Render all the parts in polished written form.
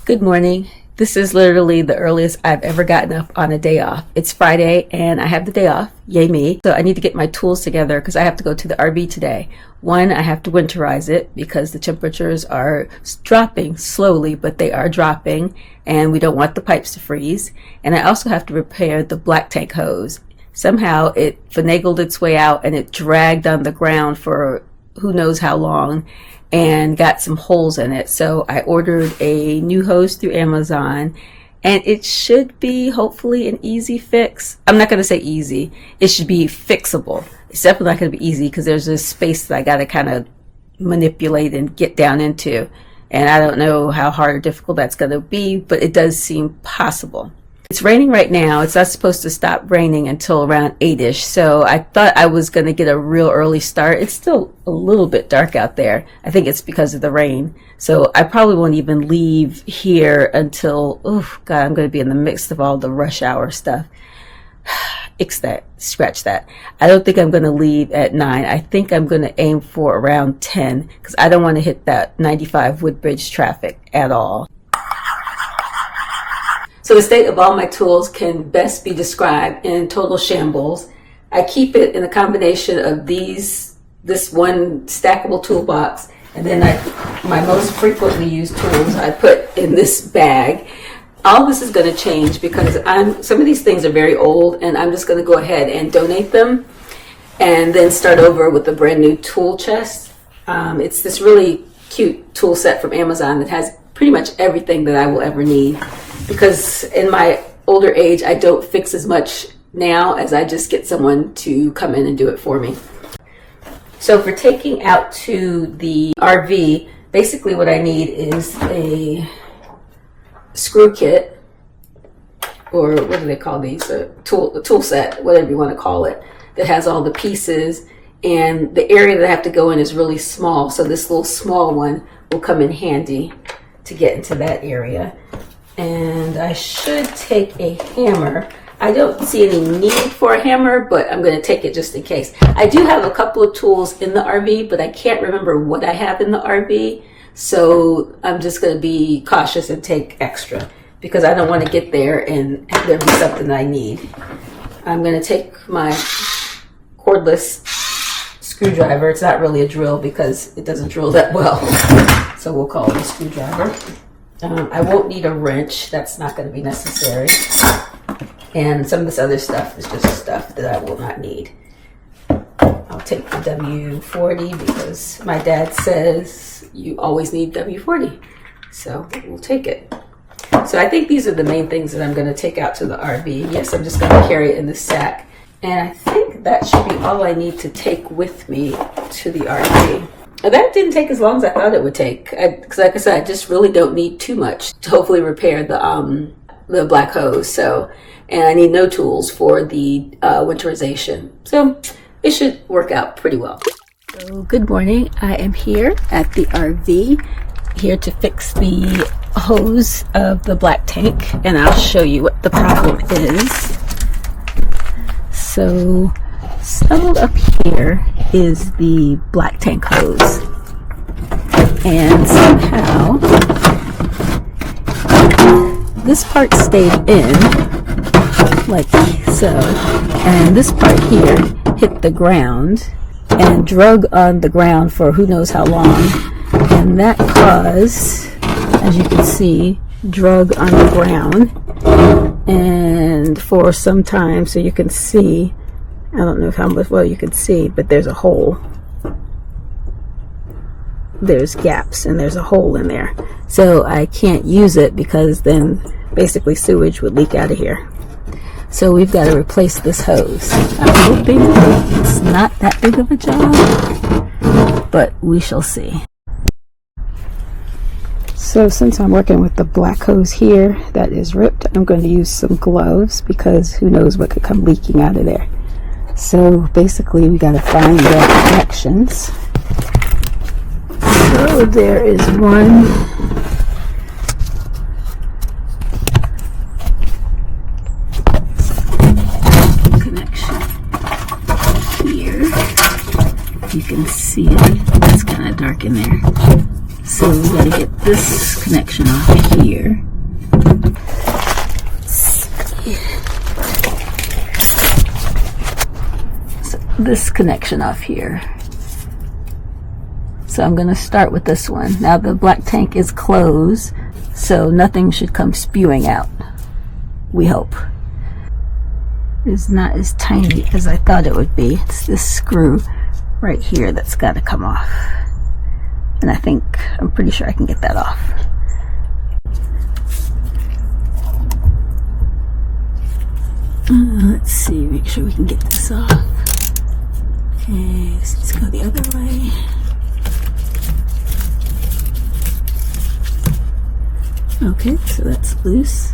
Good morning. This is literally the earliest I've ever gotten up on a day off. It's Friday and I have the day off. Yay me. So I need to get my tools together because I have to go to the RV today. One, I have to winterize it because the temperatures are dropping slowly, but they are dropping and we don't want the pipes to freeze. And I also have to repair the black tank hose. Somehow it finagled its way out and it dragged on the ground for who knows how long and got some holes in it. So I ordered a new hose through Amazon and it should be hopefully an easy fix. I'm not going to say easy. It should be fixable. It's definitely not going to be easy because there's this space that I got to kind of manipulate and get down into. And I don't know how hard or difficult that's going to be, but it does seem possible. It's raining right now. It's not supposed to stop raining until around 8-ish. So I thought I was going to get a real early start. It's still a little bit dark out there. I think it's because of the rain. So I probably won't even leave here until, oh God, I'm going to be in the midst of all the rush hour stuff. Scratch that. I don't think I'm going to leave at 9. I think I'm going to aim for around 10 because I don't want to hit that 95 Woodbridge traffic at all. So the state of all my tools can best be described in total shambles. I keep it in a combination of this one stackable toolbox, and then my most frequently used tools I put in this bag. All this is going to change because some of these things are very old, and I'm just going to go ahead and donate them and then start over with a brand new tool chest. It's this really cute tool set from Amazon that has pretty much everything that I will ever need. Because in my older age, I don't fix as much now as I just get someone to come in and do it for me. So for taking out to the RV, basically what I need is a screw kit, or what do they call these? A tool set, whatever you want to call it, that has all the pieces. And the area that I have to go in is really small, so this little small one will come in handy to get into that area. And I should take a hammer. I don't see any need for a hammer, but I'm going to take it just in case. I do have a couple of tools in the RV, but I can't remember what I have in the RV. So I'm just going to be cautious and take extra because I don't want to get there and there be something I need. I'm going to take my cordless screwdriver. It's not really a drill because it doesn't drill that well. So we'll call it a screwdriver. I won't need a wrench. That's not going to be necessary. And some of this other stuff is just stuff that I will not need. I'll take the W40 because my dad says you always need W40. So we'll take it. So I think these are the main things that I'm going to take out to the RV. Yes, I'm just going to carry it in the sack. And I think that should be all I need to take with me to the RV. That didn't take as long as I thought it would take. Because like I said, I just really don't need too much to hopefully repair the black hose. So, and I need no tools for the winterization. So it should work out pretty well. So good morning. I am here at the RV, here to fix the hose of the black tank. And I'll show you what the problem is. So snuggled up here is the black tank hose, and somehow this part stayed in like so, and this part here hit the ground and drug on the ground for who knows how long, and that caused, as you can see, drug on the ground and for some time. So you can see, I don't know how much well you can see, but there's a hole. There's gaps and there's a hole in there. So I can't use it because then basically sewage would leak out of here. So we've got to replace this hose. I'm hoping it's not that big of a job, but we shall see. So since I'm working with the black hose here that is ripped, I'm going to use some gloves because who knows what could come leaking out of there. So basically we got to find the connections. So there is one connection here. You can see it. It's kind of dark in there. So So we gotta get this connection off here. So this connection off here. So I'm gonna start with this one. Now the black tank is closed, so nothing should come spewing out. We hope. It's not as tiny as I thought it would be. It's this screw right here that's got to come off. And I'm pretty sure I can get that off. Let's see, make sure we can get this off. Okay, let's go the other way. Okay, so that's loose.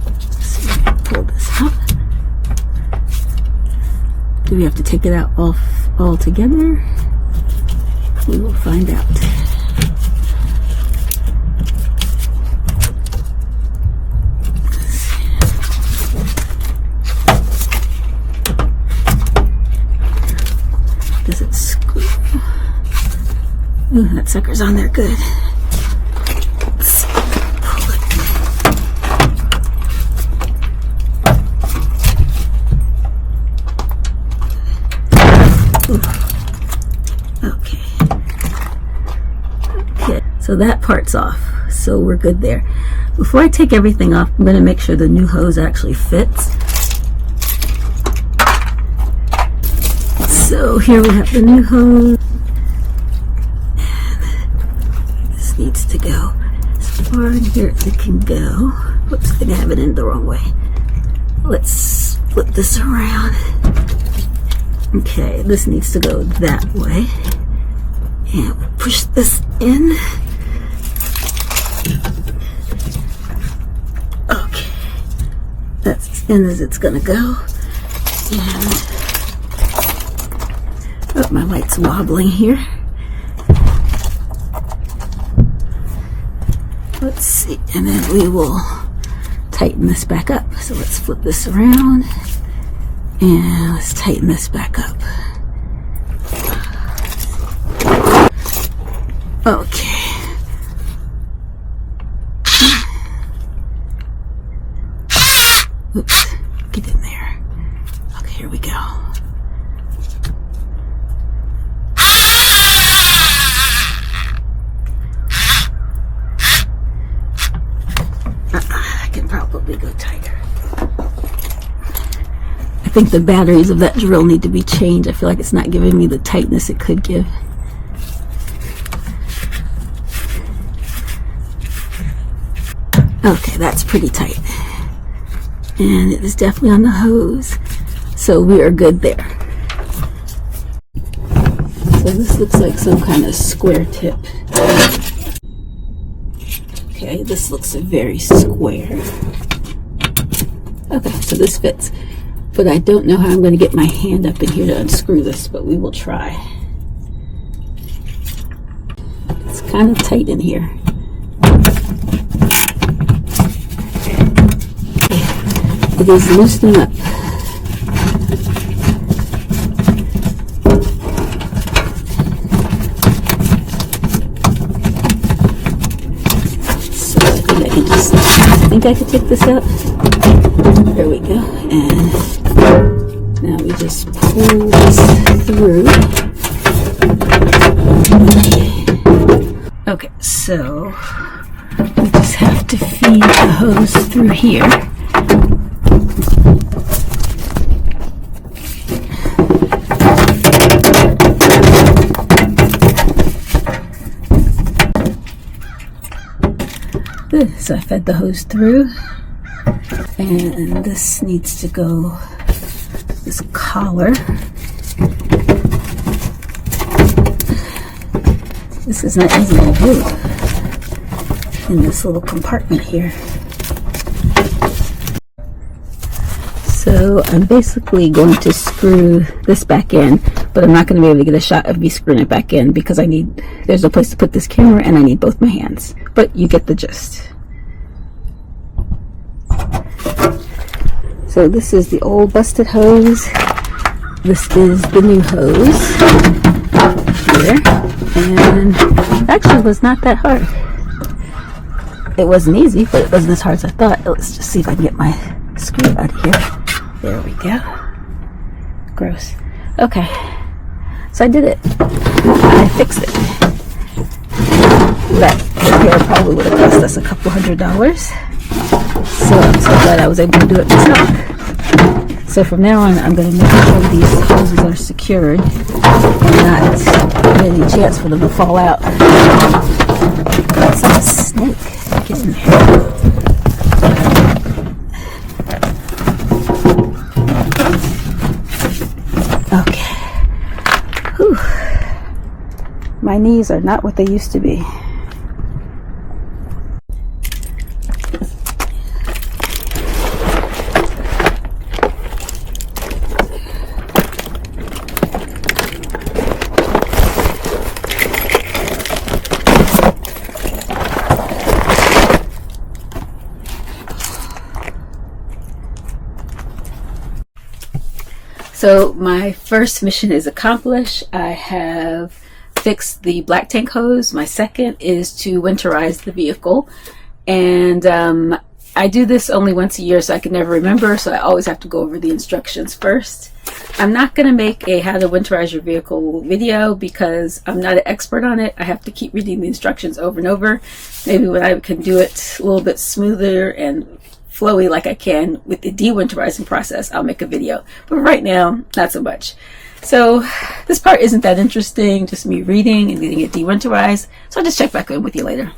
Let's see if I can pull this out. Do we have to take it out off altogether? We will find out. Does it screw? Ooh, that sucker's on there good. Let's pull it. Ooh. Okay. So that part's off, so we're good there. Before I take everything off, I'm going to make sure the new hose actually fits. So here we have the new hose, and this needs to go as far in here as it can go. Whoops, I think I have it in the wrong way. Let's flip this around. Okay, this needs to go that way, and we'll push this in. Okay, that's as in as it's gonna go. And oh, my light's wobbling here. Let's see, and then we will tighten this back up. So let's flip this around and let's tighten this back up. Okay. Oops, get in there. Okay, here we go. I can probably go tighter. I think the batteries of that drill need to be changed. I feel like it's not giving me the tightness it could give. Okay, that's pretty tight. And it is definitely on the hose. So we are good there. So this looks like some kind of square tip. Okay, this looks very square. Okay, so this fits. But I don't know how I'm going to get my hand up in here to unscrew this, but we will try. It's kind of tight in here. It is loosening up. So I think I can take this out. There we go. And now we just pull this through. Okay, so we just have to feed the hose through here. Good, so I fed the hose through, and this needs to go, this collar. This is not easy to do in this little compartment here. So I'm basically going to screw this back in, but I'm not going to be able to get a shot of me screwing it back in because there's no place to put this camera and I need both my hands. But you get the gist. So this is the old busted hose. This is the new hose. here, and it actually was not that hard. It wasn't easy, but it wasn't as hard as I thought. Let's just see if I can get my screw out of here. There we go. Gross. Okay, so I did it. I fixed it. That repair probably would have cost us a couple $100. So I'm so glad I was able to do it myself. So from now on, I'm going to make sure these hoses are secured and not any chance for them to fall out. That's like a snake. Get in there. Okay. Whew. My knees are not what they used to be. So my first mission is accomplished. I have fixed the black tank hose. My second is to winterize the vehicle. And I do this only once a year, so I can never remember. So I always have to go over the instructions first. I'm not going to make a how to winterize your vehicle video because I'm not an expert on it. I have to keep reading the instructions over and over. Maybe when I can do it a little bit smoother and flowy like I can with the de-winterizing process, I'll make a video. But right now, not so much. So this part isn't that interesting, just me reading and getting it de-winterized. So I'll just check back in with you later.